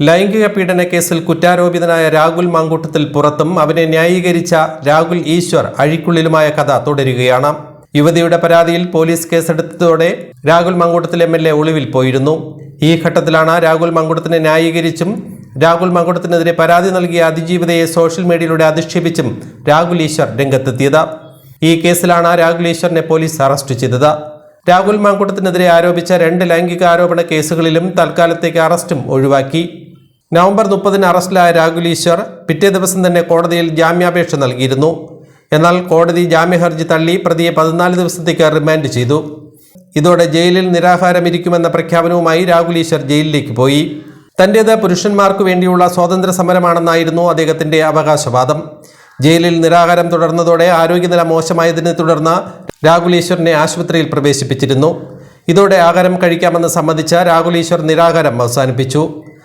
ലൈംഗിക പീഡന കേസിൽ കുറ്റാരോപിതനായ രാഹുൽ മാങ്കൂട്ടത്തിൽ പുറത്തും അവനെ ന്യായീകരിച്ച രാഹുൽ ഈശ്വർ അഴിക്കുള്ളിലുമായ കഥ തുടരുകയാണ്. യുവതിയുടെ പരാതിയിൽ പോലീസ് കേസെടുത്തതോടെ രാഹുൽ മാങ്കൂട്ടത്തിൽ MLA ഒളിവിൽ പോയിരുന്നു. ഈ ഘട്ടത്തിലാണ് രാഹുൽ മാങ്കൂട്ടത്തിനെ ന്യായീകരിച്ചും രാഹുൽ മാങ്കൂട്ടത്തിനെതിരെ പരാതി നൽകിയ അതിജീവിതയെ സോഷ്യൽ മീഡിയയിലൂടെ അധിക്ഷേപിച്ചും രാഹുൽ ഈശ്വർ രംഗത്തെത്തിയത്. ഈ കേസിലാണ് രാഹുൽ ഈശ്വറിനെ പോലീസ് അറസ്റ്റ് ചെയ്തത്. രാഹുൽ മാങ്കൂട്ടത്തിനെതിരെ ആരോപിച്ച 2 ലൈംഗിക ആരോപണ കേസുകളിലും തൽക്കാലത്തേക്ക് അറസ്റ്റും ഒഴിവാക്കി. നവംബർ 30-ന് അറസ്റ്റിലായ രാഹുൽ ഈശ്വർ പിറ്റേ ദിവസം തന്നെ കോടതിയിൽ ജാമ്യാപേക്ഷ നൽകിയിരുന്നു. എന്നാൽ കോടതി ജാമ്യഹർജി തള്ളി പ്രതിയെ 14 ദിവസത്തേക്ക് റിമാൻഡ് ചെയ്തു. ഇതോടെ ജയിലിൽ നിരാഹാരമിരിക്കുമെന്ന പ്രഖ്യാപനവുമായി രാഹുൽ ഈശ്വർ ജയിലിലേക്ക് പോയി. തന്റേത് പുരുഷന്മാർക്കു വേണ്ടിയുള്ള സ്വാതന്ത്ര്യ സമരമാണെന്നായിരുന്നു അദ്ദേഹത്തിന്റെ അവകാശവാദം. ജയിലിൽ നിരാഹാരം തുടർന്നതോടെ ആരോഗ്യനില മോശമായതിനെ തുടർന്ന് രാഹുൽ ഈശ്വറിനെ ആശുപത്രിയിൽ പ്രവേശിപ്പിച്ചിരുന്നു. ഇതോടെ ആഹാരം കഴിക്കാമെന്ന് സമ്മതിച്ച രാഹുൽ ഈശ്വർ നിരാഹാരം അവസാനിപ്പിച്ചു.